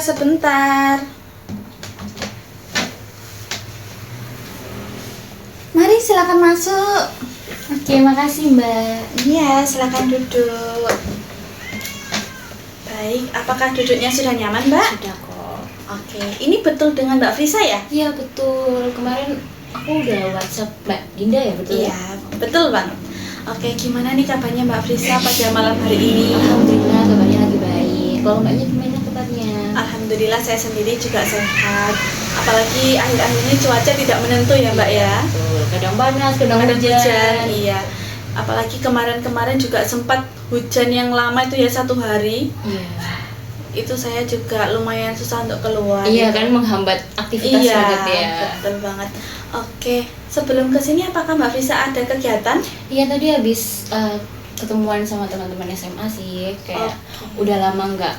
sebentar. Mari silakan masuk. Oke, makasih Mbak. Iya, silakan duduk. Baik, apakah duduknya sudah nyaman, Mbak? Sudah kok. Oke, ini betul dengan Mbak Frisa ya? Iya betul, kemarin aku udah WhatsApp Mbak Dinda ya, betul? Iya, betul banget. Oke, gimana nih kabarnya Mbak Frisa pada malam hari ini? Alhamdulillah kabarnya lagi baik. Kalau Mbaknya gimana kabarnya? Alhamdulillah saya sendiri juga sehat. Apalagi akhir-akhir ini cuaca tidak menentu ya Mbak ya. Betul, kadang panas, kadang Ada hujan. iya. Apalagi kemarin-kemarin juga sempat hujan yang lama itu ya 1 hari. Iya. Itu saya juga lumayan susah untuk keluar. Iya kan, menghambat aktivitas Iya, banget ya. betul banget. Oke, sebelum kesini apakah Mbak Frisa ada kegiatan? Iya, tadi habis ketemuan sama teman-teman SMA sih, kayak udah lama nggak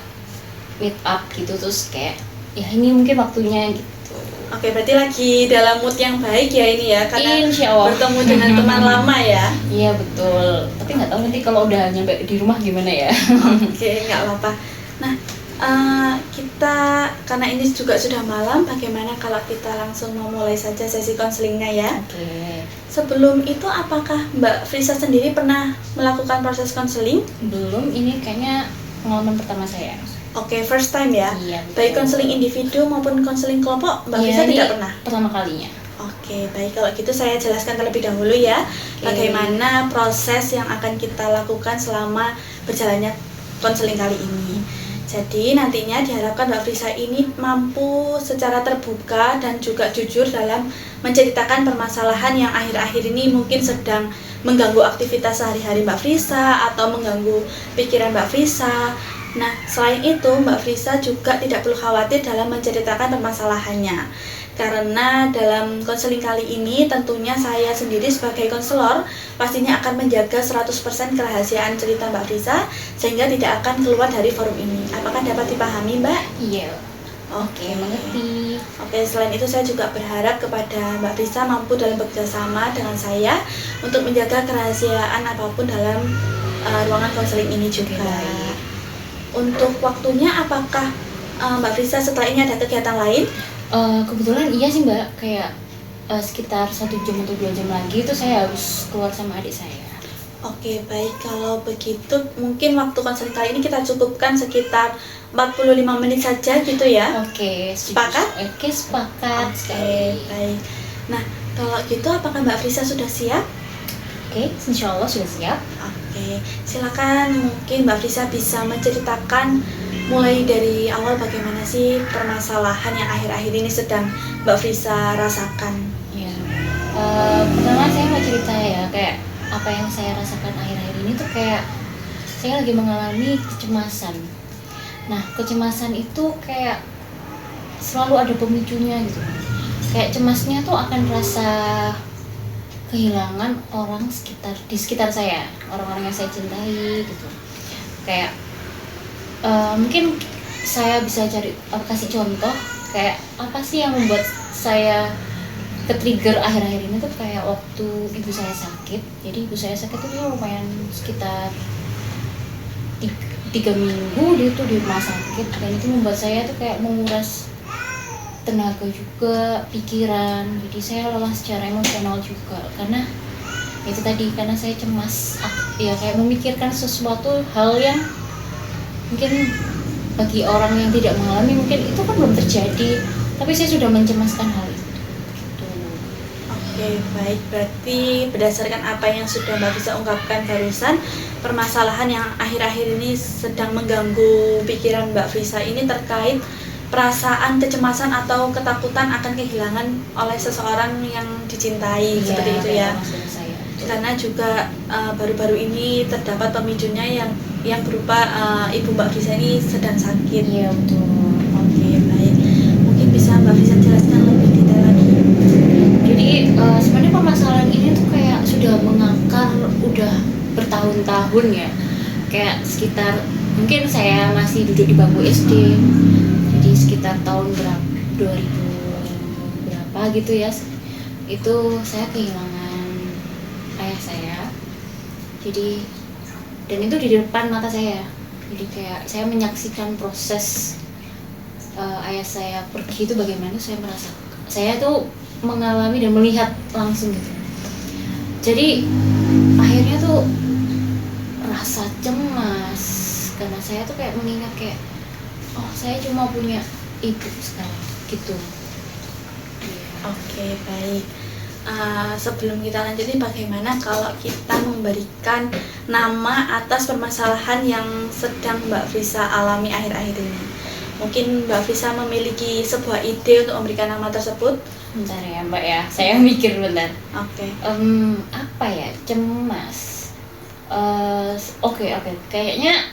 meet up gitu, terus kayak ya ini mungkin waktunya gitu. Oke, berarti lagi dalam mood yang baik ya ini ya, karena Insya Allah. bertemu dengan teman lama ya. Iya betul, tapi nggak tahu nanti kalau udah nyampe di rumah gimana ya. Oke, nggak apa-apa. Nah, kita karena ini juga sudah malam, bagaimana kalau kita langsung memulai saja sesi konselingnya ya? Oke. Sebelum itu, apakah Mbak Frisa sendiri pernah melakukan proses konseling? Belum, ini kayaknya pengalaman pertama saya. Oke, first time ya? Iya, betul. Baik konseling individu maupun konseling kelompok, Mbak Frisa ini tidak pernah? pertama kalinya. Oke, baik, kalau gitu saya jelaskan terlebih dahulu ya, bagaimana proses yang akan kita lakukan selama berjalannya konseling kali ini. Jadi nantinya diharapkan Mbak Frisa ini mampu secara terbuka dan juga jujur dalam menceritakan permasalahan yang akhir-akhir ini mungkin sedang mengganggu aktivitas sehari-hari Mbak Frisa atau mengganggu pikiran Mbak Frisa. Nah, selain itu Mbak Frisa juga tidak perlu khawatir dalam menceritakan permasalahannya. Karena dalam konseling kali ini tentunya saya sendiri sebagai konselor pastinya akan menjaga 100% kerahasiaan cerita Mbak Frisa sehingga tidak akan keluar dari forum ini. Apakah dapat dipahami Mbak? Iya. Oke, mengerti. Oke, selain itu saya juga berharap kepada Mbak Frisa mampu dalam bekerjasama dengan saya untuk menjaga kerahasiaan apapun dalam ruangan konseling ini juga. Baik. Untuk waktunya apakah Mbak Frisa setelah ini ada kegiatan lain? Kebetulan iya sih Mbak, kayak sekitar 1 jam atau 2 jam lagi itu saya harus keluar sama adik saya. Oke, baik, kalau begitu mungkin waktu konseling kali ini kita cukupkan sekitar 45 menit saja gitu ya. Oke, Sepakat? Oke, sepakat. Oke, baik. Nah, kalau gitu apakah Mbak Frisa sudah siap? Oke, insya Allah sudah siap. Oke, silakan mungkin Mbak Frisa bisa menceritakan mulai dari awal bagaimana sih permasalahan yang akhir-akhir ini sedang Mbak Frisa rasakan. Ya, pertama saya mau cerita ya, kayak apa yang saya rasakan akhir-akhir ini tuh kayak saya lagi mengalami kecemasan. Nah, kecemasan itu kayak selalu ada pemicunya gitu. Kayak cemasnya tuh akan rasa kehilangan orang di sekitar saya, orang-orang yang saya cintai gitu. Kayak mungkin saya bisa kasih contoh kayak apa sih yang membuat saya ke-trigger akhir-akhir ini tuh kayak waktu ibu saya sakit. Jadi ibu saya sakit itu lumayan sekitar 3 minggu dia tuh di rumah sakit, dan itu membuat saya tuh kayak menguras tenaga juga, pikiran. Jadi saya lelah secara emosional juga karena itu tadi, karena saya cemas ya, kayak memikirkan sesuatu hal yang mungkin bagi orang yang tidak mengalami mungkin itu kan belum terjadi, tapi saya sudah mencemaskan hal itu gitu. Oke, baik, berarti berdasarkan apa yang sudah Mbak Frisa ungkapkan barusan, permasalahan yang akhir-akhir ini sedang mengganggu pikiran Mbak Frisa ini terkait perasaan kecemasan atau ketakutan akan kehilangan oleh seseorang yang dicintai, seperti itu ya. Karena juga baru-baru ini terdapat pemicunya yang berupa ibu Mbak Frisa ini sedang sakit. Iya betul. Oke, baik. Mungkin bisa Mbak Frisa jelaskan lebih detail lagi. Jadi sebenarnya permasalahan ini tuh kayak sudah mengakar udah bertahun-tahun ya. Kayak sekitar mungkin saya masih duduk di bangku SD. Jadi sekitar tahun 2000 berapa gitu ya. Itu saya kehilangan ayah saya. Jadi dan itu di depan mata saya. Jadi kayak saya menyaksikan proses ayah saya pergi itu bagaimana saya tuh mengalami dan melihat langsung gitu. Jadi akhirnya tuh rasa cemas karena saya tuh kayak mengingat kayak saya cuma punya ibu sekarang gitu. Oke, baik. Sebelum kita lanjutin, bagaimana kalau kita memberikan nama atas permasalahan yang sedang Mbak Frisa alami akhir-akhir ini? Mungkin Mbak Frisa memiliki sebuah ide untuk memberikan nama tersebut? Bentar ya Mbak ya, saya mikir bentar. Oke. Apa ya, cemas. Oke, kayaknya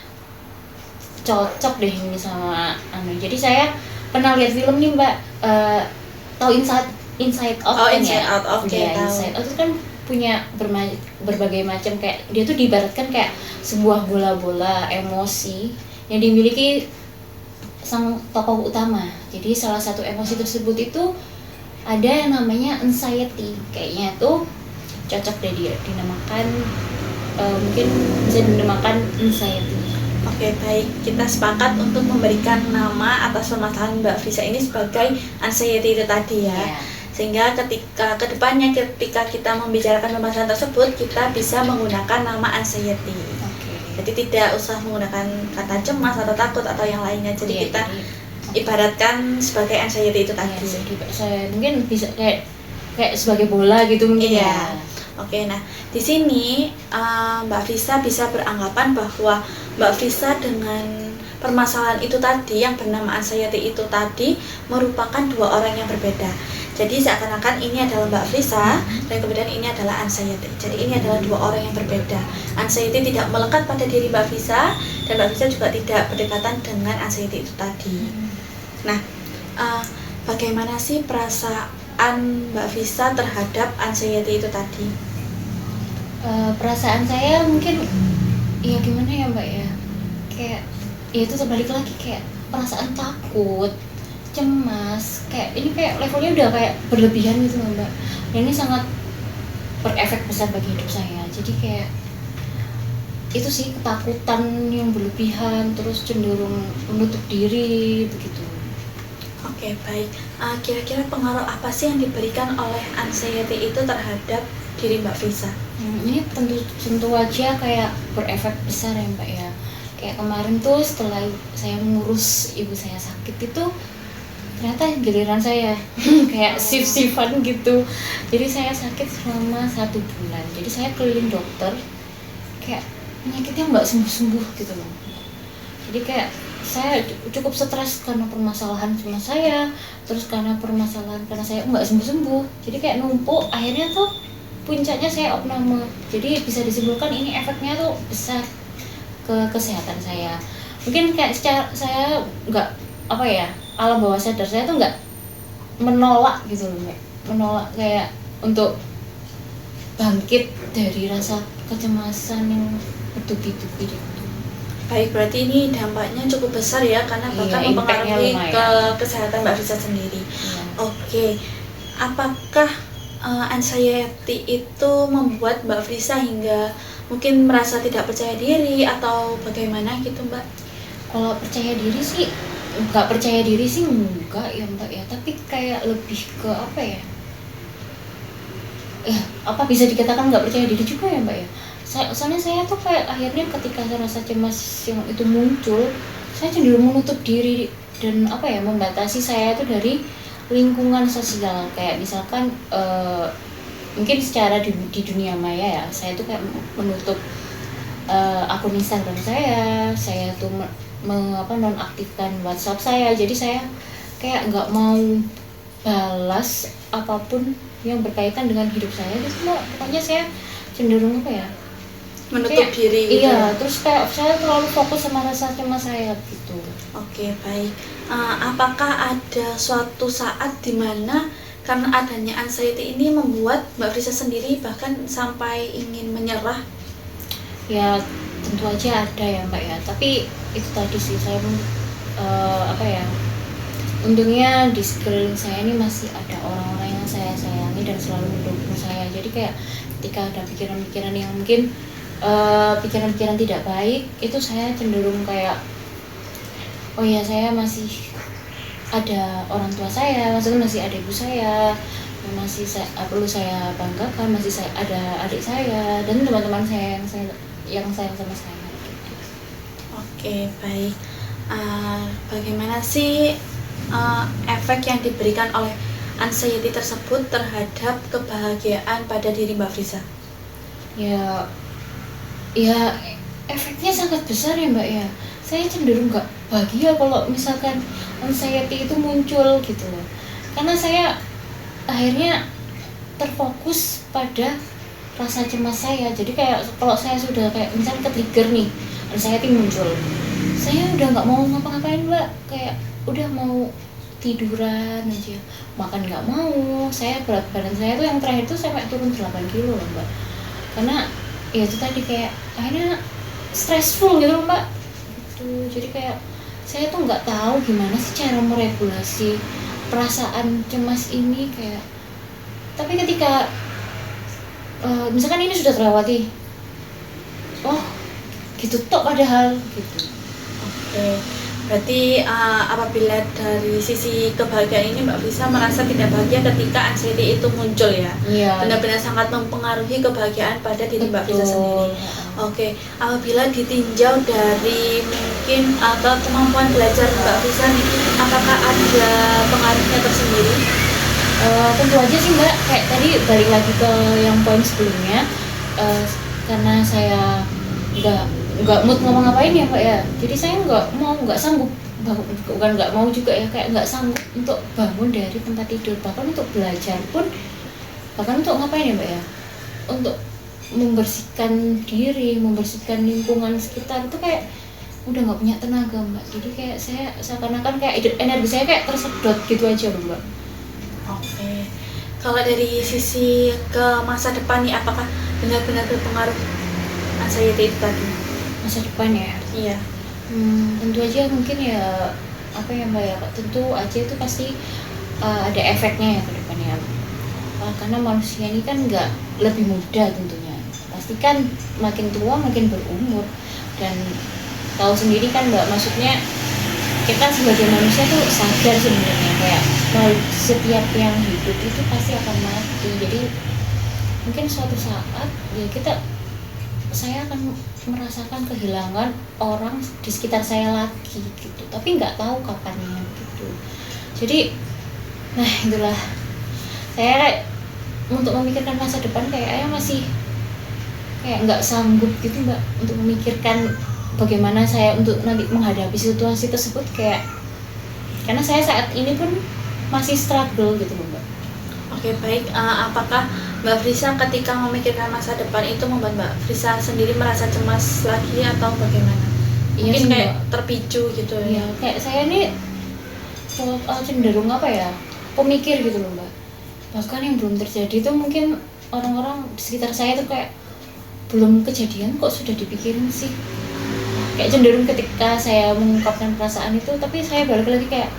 cocok deh ini sama jadi saya pernah lihat film nih Mbak, tahu Inside Out kan Inside ya? Out, oke, Ya, tahu. Inside Out itu kan punya berbagai macam, kayak dia tuh diibaratkan kayak sebuah bola-bola emosi yang dimiliki sang tokoh utama. Jadi salah satu emosi tersebut itu ada yang namanya anxiety. Kayaknya tuh cocok deh dia dinamakan, mungkin bisa dinamakan anxiety. Oke, baik. Kita sepakat untuk memberikan nama atas permasalahan Mbak Frisa ini sebagai anxiety itu tadi ya. Yeah. Sehingga kedepannya ketika kita membicarakan permasalahan tersebut, kita bisa menggunakan nama anxiety. Jadi tidak usah menggunakan kata cemas atau takut atau yang lainnya. Jadi kita ibaratkan sebagai anxiety itu tadi. Saya mungkin bisa kayak sebagai bola gitu mungkin ya. Oke, nah di sini Mbak Frisa bisa beranggapan bahwa Mbak Frisa dengan permasalahan itu tadi yang bernama anxiety itu tadi merupakan dua orang yang berbeda. Jadi seakan-akan ini adalah Mbak Frisa dan kemudian ini adalah anxiety. Jadi ini adalah dua orang yang berbeda. Anxiety tidak melekat pada diri Mbak Frisa dan Mbak Frisa juga tidak berdekatan dengan anxiety itu tadi. Nah, bagaimana sih perasaan Mbak Frisa terhadap anxiety itu tadi? Perasaan saya mungkin ya gimana ya Mbak ya, kayak ya itu terbalik lagi, kayak perasaan takut, cemas, kayak ini kayak levelnya udah kayak berlebihan gitu Mbak. Dan ini sangat berefek besar bagi hidup saya. Jadi kayak itu sih, ketakutan yang berlebihan, terus cenderung menutup diri begitu. Oke, baik. Kira-kira pengaruh apa sih yang diberikan oleh anxiety itu terhadap diri Mbak Frisa? Ini tentu aja kayak berefek besar ya Mbak ya. Kayak kemarin tuh setelah saya mengurus ibu saya sakit itu, ternyata giliran saya kayak shift-shiftan gitu. Jadi saya sakit selama 1 bulan. Jadi saya keliling dokter, kayak penyakitnya nggak sembuh-sembuh gitu loh. Jadi kayak saya cukup stres karena permasalahan sama saya, terus karena saya nggak sembuh-sembuh. Jadi kayak numpuk, akhirnya tuh puncaknya saya opname. Jadi bisa disimpulkan ini efeknya tuh besar ke kesehatan saya. Mungkin kayak saya nggak alam bawah sadar saya tuh nggak menolak gitu loh, menolak kayak untuk bangkit dari rasa kecemasan yang bertubi-tubi gitu. Baik, berarti ini dampaknya cukup besar ya, karena bahkan mempengaruhi ke kesehatan Mbak Frisa sendiri. Oke, apakah anxiety itu membuat Mbak Frisa hingga mungkin merasa tidak percaya diri atau bagaimana gitu Mbak? Kalau percaya diri sih enggak ya Mbak ya, tapi kayak lebih ke bisa dikatakan nggak percaya diri juga ya Mbak ya. Soalnya saya tuh kayak akhirnya ketika saya rasa cemas yang itu muncul, saya cenderung menutup diri dan membatasi saya itu dari lingkungan sosial. Kayak misalkan mungkin secara di dunia maya ya, saya tuh kayak menutup akun Instagram saya tuh nonaktifkan WhatsApp saya. Jadi saya kayak nggak mau balas apapun yang berkaitan dengan hidup saya gitu Mbak. Pokoknya saya cenderung menutup diri gitu. Iya, terus kayak saya terlalu fokus sama rasa cemas saya gitu. Oke, baik. Apakah ada suatu saat di mana karena adanya anxiety ini membuat Mbak Frisa sendiri bahkan sampai ingin menyerah? Ya, tentu aja ada ya Mbak ya. Tapi itu tadi sih, saya untungnya di sekeliling saya ini masih ada orang-orang yang saya sayangi dan selalu mendukung saya. Jadi kayak ketika ada pikiran-pikiran yang mungkin pikiran-pikiran tidak baik, itu saya cenderung kayak saya masih ada orang tua saya, maksudnya masih ada ibu saya, perlu saya banggakan, masih ada adik saya dan teman-teman saya yang sayang sama saya. Oke, baik. Bagaimana sih efek yang diberikan oleh anxiety tersebut terhadap kebahagiaan pada diri Mbak Frisa? Ya efeknya sangat besar ya Mbak ya. Saya cenderung nggak bahagia kalau misalkan anxiety itu muncul gitu loh. Karena saya akhirnya terfokus pada rasa cemas saya. Jadi kayak kalau saya sudah kayak misalnya ke-trigger nih, anxiety muncul, saya udah nggak mau ngapa-ngapain Mbak. Kayak udah mau tiduran aja, makan nggak mau. Saya berat badan saya tuh yang terakhir tuh sampai turun 8 kilo loh Mbak. Karena ya itu tadi kayak akhirnya stressful gitu loh Mbak gitu. Jadi kayak saya tuh nggak tahu gimana sih cara meregulasi perasaan cemas ini kayak. Tapi ketika misalkan ini sudah terlewati, oh gitu tok padahal gitu. Oke, berarti apabila dari sisi kebahagiaan ini Mbak Frisa merasa tidak bahagia ketika anxiety itu muncul ya? Iya. Benar-benar sangat mempengaruhi kebahagiaan pada diri Mbak Frisa sendiri. Oke, apabila ditinjau dari mungkin atau kemampuan belajar Mbak Frisa nih, apakah ada pengaruhnya tersendiri? Tentu aja sih Mbak, kayak tadi balik lagi ke yang poin sebelumnya, karena saya nggak mood ngomong ngapain ya Mbak ya, jadi saya nggak sanggup, bukan nggak mau juga ya, kayak nggak sanggup untuk bangun dari tempat tidur, bahkan untuk belajar pun, bahkan untuk ngapain ya Mbak ya, untuk membersihkan diri, membersihkan lingkungan sekitar itu kayak udah nggak punya tenaga Mbak. Jadi kayak saya seakan-akan kayak energi saya kayak tersedot gitu aja loh Mbak. Oke, kalau dari sisi ke masa depan nih, apakah benar-benar berpengaruh anxiety itu tadi? Masa depan ya? Iya. Tentu aja mungkin ya, apa ya Mbak ya, tentu aja itu pasti ada efeknya ya ke depannya. Karena manusia ini kan nggak lebih muda tentunya, pasti kan makin tua makin berumur, dan tahu sendiri kan Mbak, maksudnya kita sebagai manusia tuh sadar sebenarnya kayak setiap yang hidup itu pasti akan mati. Jadi mungkin suatu saat ya saya akan merasakan kehilangan orang di sekitar saya lagi gitu, tapi nggak tahu kapannya gitu. Jadi nah itulah, saya untuk memikirkan masa depan kayaknya masih kayak nggak sanggup gitu Mbak, untuk memikirkan bagaimana saya untuk nanti menghadapi situasi tersebut, kayak karena saya saat ini pun masih struggle gitu Mbak. Oke, baik. Apakah Mbak Frisa ketika memikirkan masa depan itu membuat Mbak Frisa sendiri merasa cemas lagi atau bagaimana? Iya, mungkin kayak Mbak, terpicu gitu ya. Kayak saya ini cenderung apa ya, pemikir gitu loh Mbak. Bahkan yang belum terjadi itu mungkin orang-orang di sekitar saya tuh kayak belum kejadian kok sudah dipikirin sih. Kayak cenderung ketika saya mengungkapkan perasaan itu, tapi saya balik lagi kayak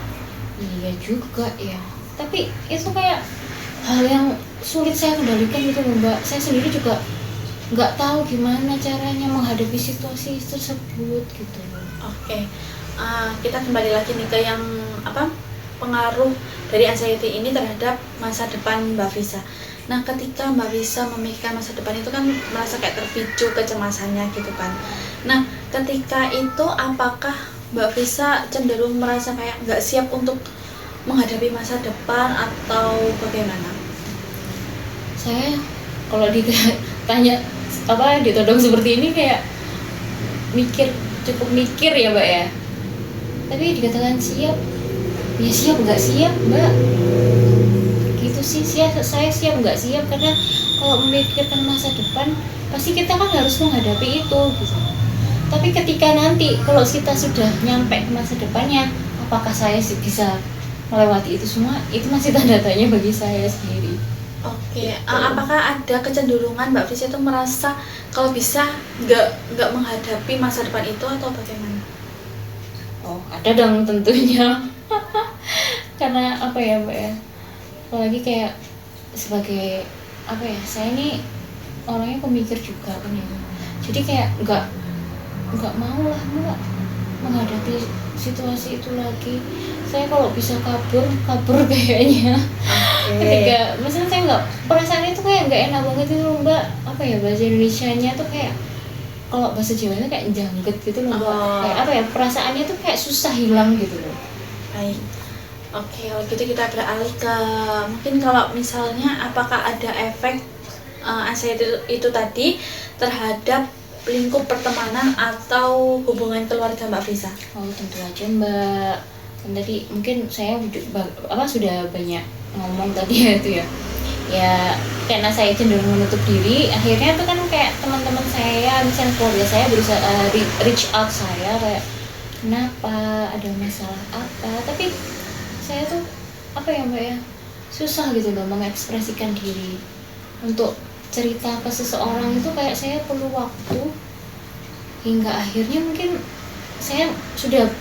iya juga ya, tapi itu kayak hal yang sulit saya kendalikan gitu loh Mbak. Saya sendiri juga nggak tahu gimana caranya menghadapi situasi tersebut gitu. Oke, kita kembali lagi nih ke yang pengaruh dari anxiety ini terhadap masa depan Mbak Frisa. Nah, ketika Mbak Frisa memikirkan masa depan itu kan merasa kayak terpicu kecemasannya gitu kan. Nah, ketika itu apakah Mbak Frisa cenderung merasa kayak nggak siap untuk menghadapi masa depan atau bagaimana? Saya kalau ditanya ditodong seperti ini kayak cukup mikir ya Mbak ya. Tapi dikatakan siap, ya siap nggak siap Mbak. Gitu sih, saya siap nggak siap, karena kalau memikirkan masa depan pasti kita kan harus menghadapi itu gitu. Tapi ketika nanti kalau kita sudah nyampe ke masa depannya, apakah saya bisa melewati itu semua, itu masih tanda tanya bagi saya sendiri. Oke, apakah ada kecenderungan Mbak Frisa itu merasa kalau bisa nggak menghadapi masa depan itu atau bagaimana? Oh, ada dong tentunya. Karena apa ya Mbak ya, apalagi kayak sebagai apa ya, saya ini orangnya pemikir juga kan ya, jadi kayak nggak mau lah Mbak menghadapi situasi itu lagi. saya kalau bisa kabur kayaknya. Ketika misalnya saya nggak, perasaan itu kayak nggak enak banget itu loh Mbak, apa ya bahasa Indonesianya tuh kayak, kalau bahasa Jawanya kayak jangget gitu loh Mbak. Kayak apa ya, perasaannya tuh kayak susah hilang gitu loh. Baik. Oke, kalau gitu kita beralih ke mungkin kalau misalnya apakah ada efek anxiety itu tadi terhadap lingkup pertemanan atau hubungan keluarga Mbak Frisa? Oh tentu aja Mbak. Kan tadi mungkin saya sudah banyak ngomong tadi ya itu ya. Ya karena saya cenderung menutup diri, akhirnya itu kan kayak teman-teman saya, misalnya keluarga saya berusaha reach out saya kayak kenapa, ada masalah apa, tapi saya tuh apa ya Mbak ya, susah gitu loh mengekspresikan diri untuk cerita ke seseorang itu, kayak saya perlu waktu hingga akhirnya mungkin saya sudah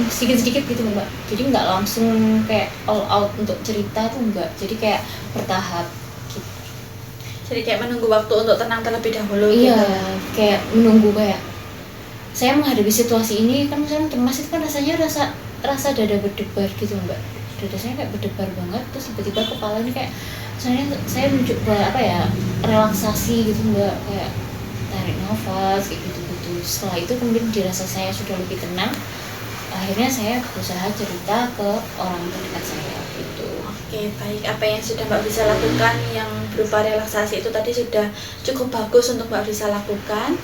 sedikit-sedikit gitu Mbak, jadi nggak langsung kayak all out untuk cerita tuh enggak, jadi kayak bertahap gitu. Jadi kayak menunggu waktu untuk tenang terlebih dahulu. Iya, gitu. kayak menunggu, kayak saya menghadapi situasi ini kan misalnya cemas itu kan rasanya rasa dada berdebar gitu Mbak, dada saya kayak berdebar banget, terus tiba-tiba kepala ini kayak saya mencoba apa ya, relaksasi gitu Mbak, kayak tarik nafas kayak gitu-gitu. Setelah itu kemudian dirasa saya sudah lebih tenang, akhirnya saya berusaha cerita ke orang terdekat saya gitu. Oke, baik. Apa yang sudah Mbak Frisa lakukan yang berupa relaksasi itu tadi sudah cukup bagus untuk Mbak Frisa lakukan.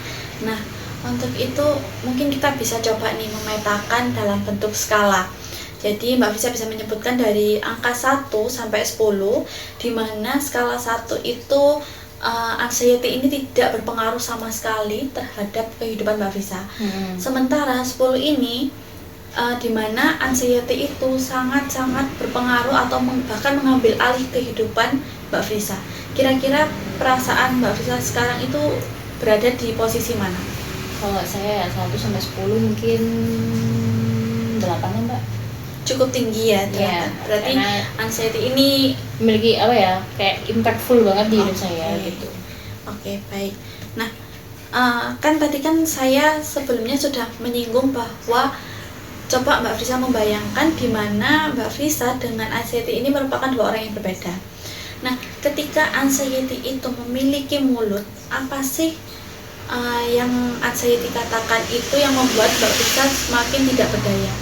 Nah, untuk itu mungkin kita bisa coba nih memetakan dalam bentuk skala. Jadi Mbak Frisa bisa menyebutkan dari angka 1 sampai 10, di mana skala 1 itu anxiety ini tidak berpengaruh sama sekali terhadap kehidupan Mbak Frisa. Sementara 10 ini di mana anxiety itu sangat-sangat berpengaruh atau bahkan mengambil alih kehidupan Mbak Frisa. Kira-kira perasaan Mbak Frisa sekarang itu berada di posisi mana? Kalau saya 1 sampai 10 mungkin 8 lah Mbak. Cukup tinggi ya, ya, berarti anxiety ini memiliki apa ya, kayak impactful banget di hidup saya gitu. Oke, baik. Nah, kan tadi kan saya sebelumnya sudah menyinggung bahwa coba Mbak Frisa membayangkan di mana Mbak Frisa dengan anxiety ini merupakan dua orang yang berbeda. Nah, ketika anxiety itu memiliki mulut, apa sih yang anxiety katakan itu yang membuat Mbak Frisa semakin tidak berdaya?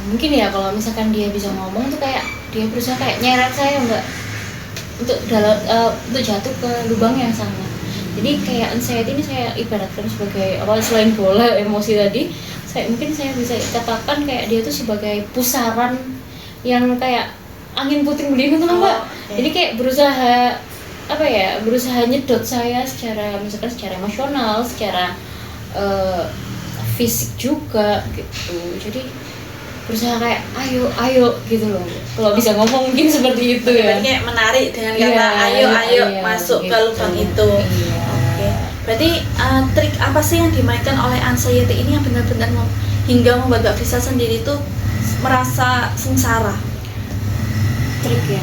Mungkin ya kalau misalkan dia bisa ngomong tuh kayak dia berusaha kayak nyeret saya Mbak untuk jatuh ke lubang yang sama. Jadi kayak anxiety ini saya ibaratkan sebagai selain bola emosi tadi, mungkin saya bisa katakan kayak dia tuh sebagai pusaran yang kayak angin puting beliung tuh Mbak. Okay. Jadi kayak berusaha nyedot saya secara emosional, secara fisik juga gitu. Jadi berusaha kayak ayo gitu loh, kalau bisa ngomong mungkin seperti itu ya. Kayak menarik dengan kata ayo masuk gitu. Ke lubang itu. Oke. Berarti trik apa sih yang dimainkan oleh anxiety ini yang benar-benar hingga membuat Mbak Frisa sendiri tuh merasa sengsara? Trik ya,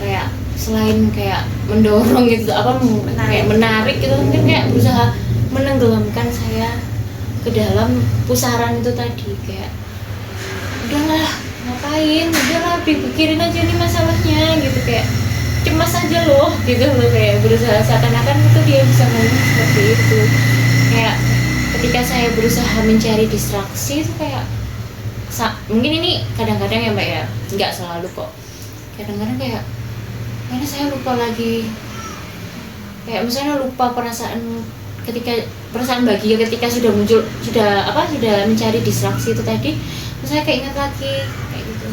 kayak selain kayak mendorong gitu, kayak menarik gitu, mungkin kayak berusaha menenggelamkan saya ke dalam pusaran itu tadi, kayak udahlah ngapain, udahlah pikirin aja nih masalahnya gitu, kayak cemas aja loh gitu loh, kayak berusaha seakan-akan itu dia bisa ngomong seperti itu. Kayak ketika saya berusaha mencari distraksi itu kayak mungkin ini kadang-kadang ya Mbak ya, nggak selalu kok, kadang-kadang kayak kayaknya saya lupa lagi, kayak misalnya lupa perasaan bahagia ketika sudah mencari distraksi itu tadi, terus saya kayak ingat lagi kayak gitu.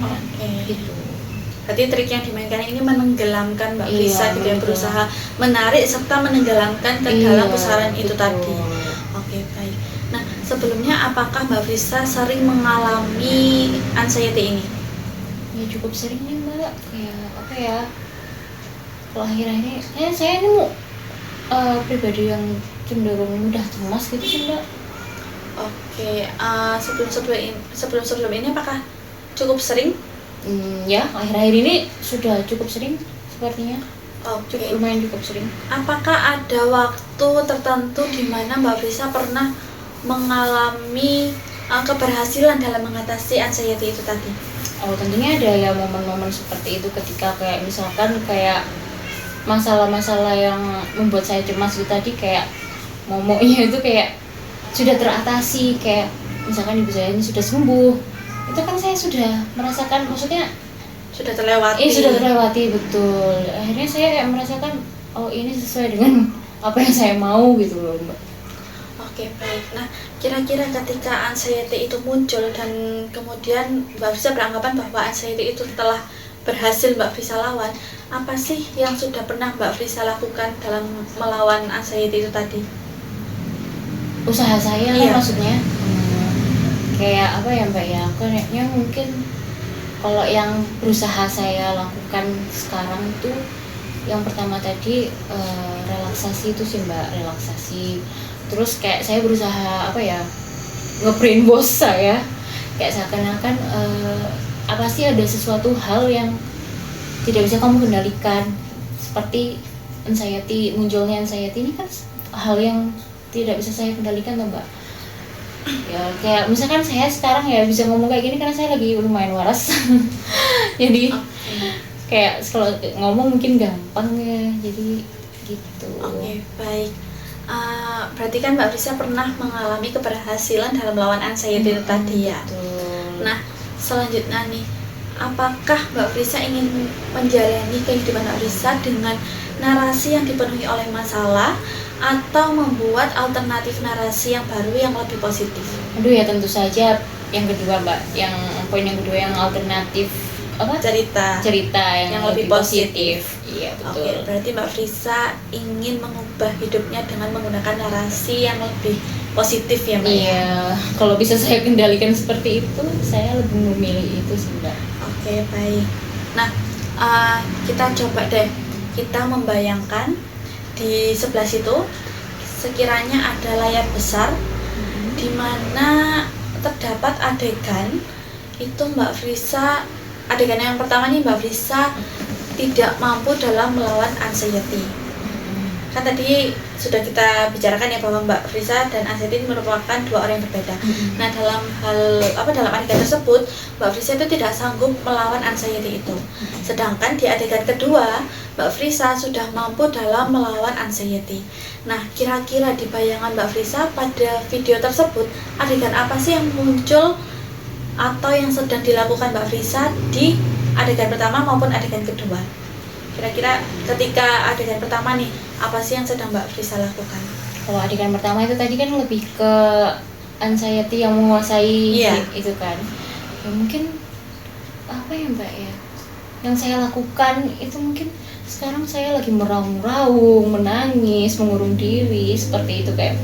Oke. Gitu. Berarti trik yang dimainkan ini menenggelamkan Mbak Frisa, gitu ya, berusaha menarik serta menenggelamkan ke dalam pusaran itu tadi. Oke, baik. Nah, sebelumnya apakah Mbak Frisa sering mengalami anxiety ini? Ya cukup sering nih Mbak, kayak kalau akhir-akhir ini saya ini pribadi yang cenderung mudah cemas gitu sih Mbak. Oke, sebelum ini apakah cukup sering? Ya, akhir-akhir ini sudah cukup sering sepertinya. Lumayan cukup sering. Apakah ada waktu tertentu di mana Mbak Frisa pernah mengalami keberhasilan dalam mengatasi anxiety itu tadi? Oh, tentunya ada ya momen-momen seperti itu, ketika kayak misalkan kayak masalah-masalah yang membuat saya cemas itu tadi, kayak momoknya itu kayak sudah teratasi, kayak misalkan ibu saya ini sudah sembuh, itu kan saya sudah merasakan, maksudnya Sudah terlewati. sudah terlewati, betul. Akhirnya saya kayak merasakan, oh ini sesuai dengan apa yang saya mau gitu loh, Mbak. Oke, baik. Nah, kira-kira ketika anxiety itu muncul dan kemudian Mbak Frisa beranggapan bahwa anxiety itu telah berhasil Mbak Frisa lawan, apa sih yang sudah pernah Mbak Frisa lakukan dalam melawan anxiety itu tadi? Usaha saya Iya. maksudnya. Kayak apa ya, Mbak ya, kayaknya mungkin kalau yang berusaha saya lakukan sekarang itu yang pertama tadi relaksasi itu sih, Mbak, relaksasi. Terus kayak saya berusaha apa ya, nge-brainwash saya, kayak seakan-akan apa sih, ada sesuatu hal yang tidak bisa kamu kendalikan, seperti munculnya anxiety ini kan hal yang tidak bisa saya kendalikan tuh, Mbak. Ya kayak misalkan saya sekarang ya bisa ngomong kayak gini karena saya lagi lumayan waras. Jadi kayak kalau ngomong mungkin gampang ya, jadi gitu. Oke, baik. Berarti kan Mbak Frisa pernah mengalami keberhasilan dalam melawan anxiety itu tadi ya. Betul. Nah, selanjutnya nih, apakah Mbak Frisa ingin menjalani kehidupan Mbak Frisa dengan narasi yang dipenuhi oleh masalah, atau membuat alternatif narasi yang baru yang lebih positif? Aduh ya, tentu saja yang kedua, Mbak. Yang poin yang kedua, yang alternatif apa? Cerita yang lebih positif. Iya, betul. Oke, berarti Mbak Frisa ingin mengubah hidupnya dengan menggunakan narasi yang lebih positif ya, Mbak? Iya, kalau bisa saya kendalikan seperti itu, saya lebih memilih itu sih, Mbak. Oke, baik. Nah, kita coba deh, kita membayangkan di sebelah situ sekiranya ada layar besar di mana terdapat adegan itu Mbak Frisa. Adegan yang pertama nih, Mbak Frisa tidak mampu dalam melawan anxiety. Kan tadi sudah kita bicarakan ya bahwa Mbak Frisa dan anxiety merupakan dua orang yang berbeda. Nah, dalam adegan tersebut Mbak Frisa itu tidak sanggup melawan anxiety itu. Sedangkan di adegan kedua Mbak Frisa sudah mampu dalam melawan anxiety. Nah, kira-kira di bayangan Mbak Frisa pada video tersebut adegan apa sih yang muncul atau yang sedang dilakukan Mbak Frisa di adegan pertama maupun adegan kedua? Kira-kira ketika adegan pertama nih, apa sih yang sedang Mbak Frisa lakukan? Kalau adegan pertama itu tadi kan lebih ke anxiety yang menguasai itu kan. Ya mungkin apa ya, Mbak ya, yang saya lakukan itu mungkin sekarang saya lagi meraung-raung, menangis, mengurung diri seperti itu, kayak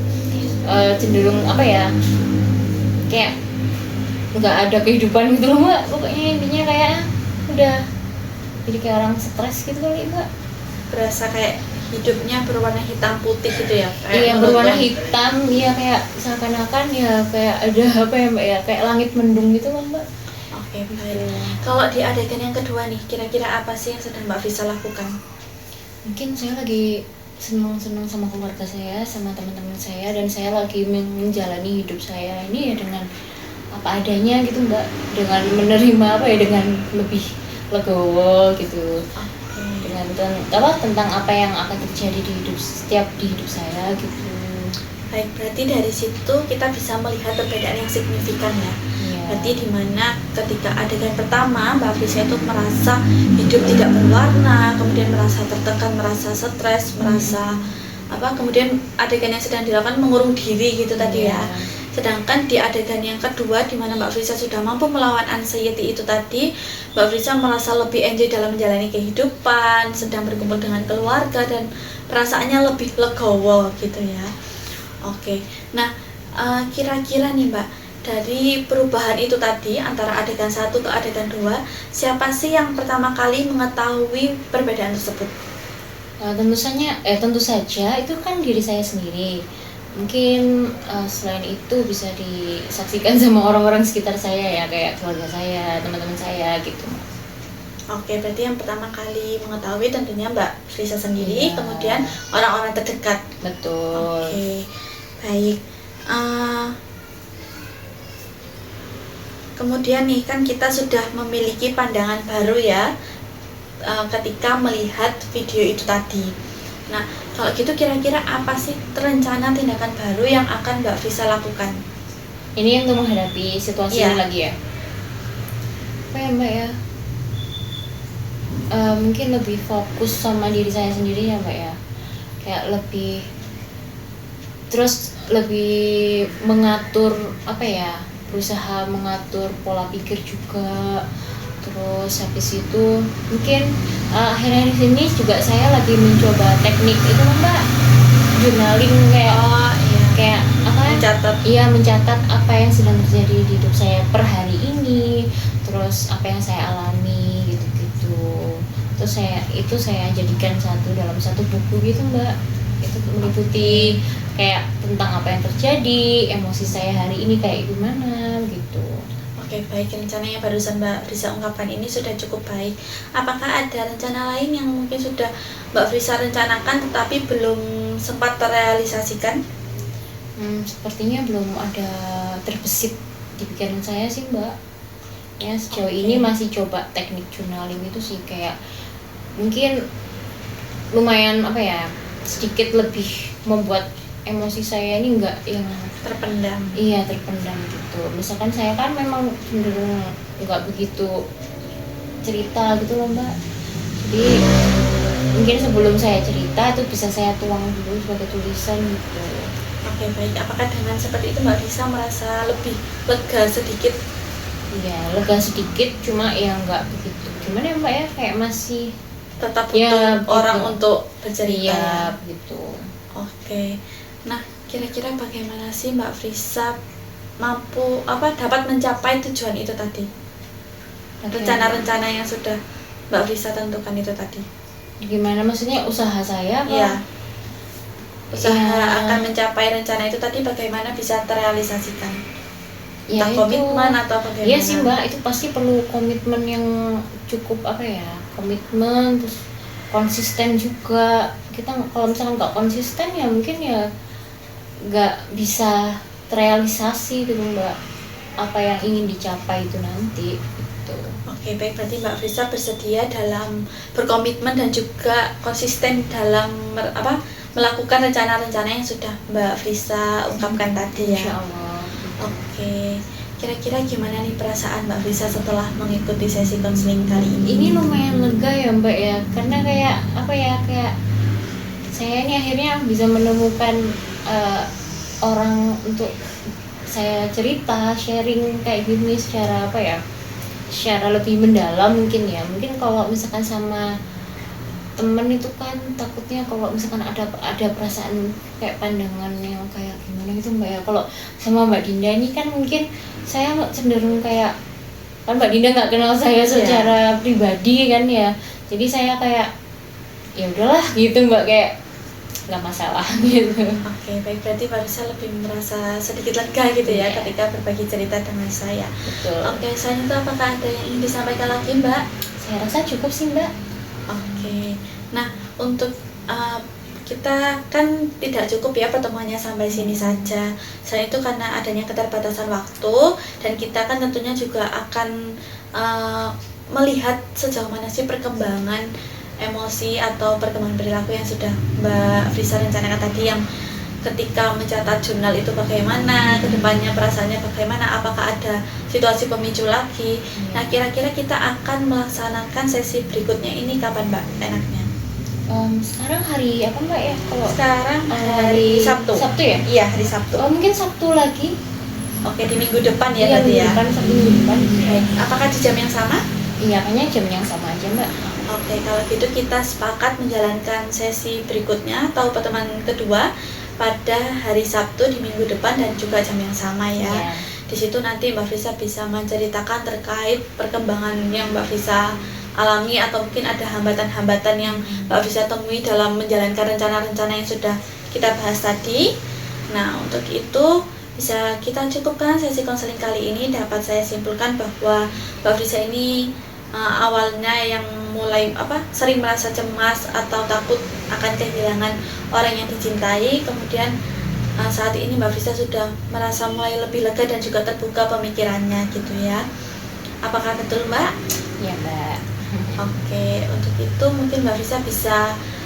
cenderung apa ya, kayak nggak ada kehidupan gitu loh, Mbak. Pokoknya intinya kayak udah jadi kayak orang stres gitu kali, Mbak. Berasa kayak hidupnya berwarna hitam putih gitu ya? Iya, berwarna hitam, iya, kayak seakan-akan ya kayak ada apa ya, Mbak ya, kayak langit mendung gitu loh, Mbak. Oke, baik. Kalau di adegan yang kedua nih, kira-kira apa sih yang sedang Mbak Frisa lakukan? Mungkin saya lagi senang-senang sama keluarga saya, sama teman-teman saya, dan saya lagi menjalani hidup saya ini ya dengan apa adanya gitu, Mbak. Dengan menerima apa ya, dengan lebih legowo gitu. Dengan tentang apa yang akan terjadi di hidup saya gitu. Baik, berarti dari situ kita bisa melihat perbedaan yang signifikan ya. Berarti dimana ketika adegan pertama Mbak Frisa itu merasa hidup tidak berwarna, kemudian merasa tertekan, merasa stres, merasa kemudian adegan yang sedang dilakukan mengurung diri gitu tadi ya. Sedangkan di adegan yang kedua di mana Mbak Frisa sudah mampu melawan anxiety itu tadi, Mbak Frisa merasa lebih enjoy dalam menjalani kehidupan, sedang berkumpul dengan keluarga dan perasaannya lebih legowo gitu ya. Oke, nah kira-kira nih Mbak, dari perubahan itu tadi antara adegan 1 ke adegan 2, siapa sih yang pertama kali mengetahui perbedaan tersebut? Tentu saja itu kan diri saya sendiri. Mungkin selain itu bisa disaksikan sama orang-orang sekitar saya ya, kayak keluarga saya, teman-teman saya gitu. Oke, berarti yang pertama kali mengetahui tentunya Mbak Frisa sendiri, kemudian orang-orang terdekat. Betul. Oke, baik. kemudian nih kan kita sudah memiliki pandangan baru ya ketika melihat video itu tadi. Nah, kalau gitu kira-kira apa sih rencana tindakan baru yang akan Mbak Frisa lakukan? Ini untuk menghadapi situasi ini lagi ya. Apa ya Mbak ya? Mungkin lebih fokus sama diri saya sendiri ya Mbak ya. Kayak lebih mengatur apa ya? Berusaha mengatur pola pikir juga. Terus habis itu mungkin akhir-akhir ini juga saya lagi mencoba teknik itu Mbak, journaling kayak mencatat apa yang sedang terjadi di hidup saya per hari ini, terus apa yang saya alami gitu-gitu. Terus saya jadikan dalam satu buku gitu Mbak. Itu meliputi kayak tentang apa yang terjadi, emosi saya hari ini kayak gimana gitu. Oke, baik, rencana yang barusan Mbak Frisa ungkapkan ini sudah cukup baik. Apakah ada rencana lain yang mungkin sudah Mbak Frisa rencanakan tetapi belum sempat terrealisasikan? Sepertinya belum ada terbesit di pikiran saya sih Mbak. Ya sejauh ini masih coba teknik journaling itu sih, kayak mungkin lumayan apa ya, sedikit lebih membuat emosi saya ini enggak yang terpendam. Iya, terpendam gitu. Misalkan saya kan memang cenderung enggak begitu cerita gitu loh Mbak. Jadi mungkin sebelum saya cerita itu bisa saya tuang dulu sebagai tulisan gitu. Oke, baik. Apakah dengan seperti itu Mbak Frisa merasa lebih lega sedikit? Iya, lega sedikit, cuma ya enggak begitu. Gimana ya Mbak ya, kayak masih tetap butuh orang untuk bercerita. Iya, begitu. Oke. Nah, kira-kira bagaimana sih Mbak Frisa dapat mencapai tujuan itu tadi? Rencana-rencana yang sudah Mbak Frisa tentukan itu tadi. Gimana maksudnya, usaha saya? Iya. Usaha akan mencapai rencana itu tadi bagaimana bisa terrealisasikan? Ya, komitmen atau bagaimana? Iya sih Mbak, itu pasti perlu komitmen yang cukup komitmen, terus konsisten juga. Kita kalau misalkan nggak konsisten ya mungkin ya nggak bisa terrealisasi gitu Mbak, apa yang ingin dicapai itu nanti gitu. Oke, baik, berarti Mbak Frisa bersedia dalam berkomitmen dan juga konsisten dalam melakukan rencana-rencana yang sudah Mbak Frisa ungkapkan tadi ya. Insya Allah. Oke, kira-kira gimana nih perasaan Mbak Frisa setelah mengikuti sesi konseling kali ini? Ini lumayan lega ya Mbak ya, karena kayak saya ini akhirnya bisa menemukan orang untuk saya cerita, sharing kayak gini secara secara lebih mendalam mungkin ya. Mungkin kalau misalkan sama temen itu kan takutnya kalau misalkan ada perasaan kayak pandangan yang kayak gimana gitu Mbak ya. Kalau sama Mbak Dinda ini kan mungkin saya cenderung kayak, kan Mbak Dinda nggak kenal saya secara pribadi kan ya, jadi saya kayak ya udahlah gitu Mbak, kayak nggak masalah gitu. Oke, baik, berarti Mbak Frisa lebih merasa sedikit lega gitu ya ketika berbagi cerita dengan saya. Betul. Oke, selanjutnya apakah ada yang ingin disampaikan lagi Mbak? Saya rasa cukup sih Mbak. Oke, nah untuk kita kan tidak cukup ya pertemuannya sampai sini saja. Selain itu karena adanya keterbatasan waktu dan kita kan tentunya juga akan melihat sejauh mana sih perkembangan emosi atau perkembangan perilaku yang sudah Mbak Frisa rencanakan tadi, yang ketika mencatat jurnal itu bagaimana, kedepannya perasaannya bagaimana, apakah ada situasi pemicu lagi. Nah, kira-kira kita akan melaksanakan sesi berikutnya ini kapan Mbak enaknya? Sekarang hari apa Mbak ya? Kalau sekarang hari Sabtu. Sabtu ya? Iya, hari Sabtu. Mungkin Sabtu lagi. Oke, di minggu depan ya berarti ya? Sabtu minggu depan. Baik. Apakah di jam yang sama? Iya, kayaknya jam yang sama aja Mbak. Oke, kalau gitu kita sepakat menjalankan sesi berikutnya atau pertemuan kedua pada hari Sabtu di minggu depan dan juga jam yang sama ya. Yeah. Di situ nanti Mbak Frisa bisa menceritakan terkait perkembangan yang Mbak Frisa alami atau mungkin ada hambatan-hambatan yang Mbak Frisa temui dalam menjalankan rencana-rencana yang sudah kita bahas tadi. Nah, untuk itu bisa kita cukupkan sesi konseling kali ini. Dapat saya simpulkan bahwa Mbak Frisa ini awalnya yang mulai sering merasa cemas atau takut akan kehilangan orang yang dicintai, kemudian saat ini Mbak Frisa sudah merasa mulai lebih lega dan juga terbuka pemikirannya gitu ya. Apakah betul Mbak? Iya Mbak. Oke, untuk itu mungkin Mbak Frisa bisa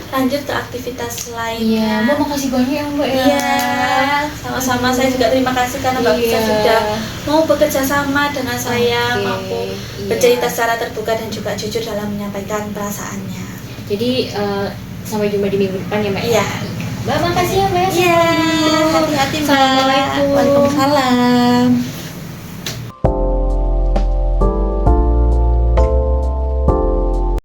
lanjut ke aktivitas Iya, lainnya. Mbak makasih banyak ya Mbak ya. Iya, sama-sama. Saya juga terima kasih karena Mbak Frisa Iya. sudah mau bekerja sama dengan saya, Oke, mampu iya. bercerita secara terbuka dan juga jujur dalam menyampaikan perasaannya. Jadi sampai jumpa di minggu depan ya Mbak. Iya. Mbak makasih ya Mbak. Iya, hati-hati Mbak. Assalamualaikum. Waalaikumsalam.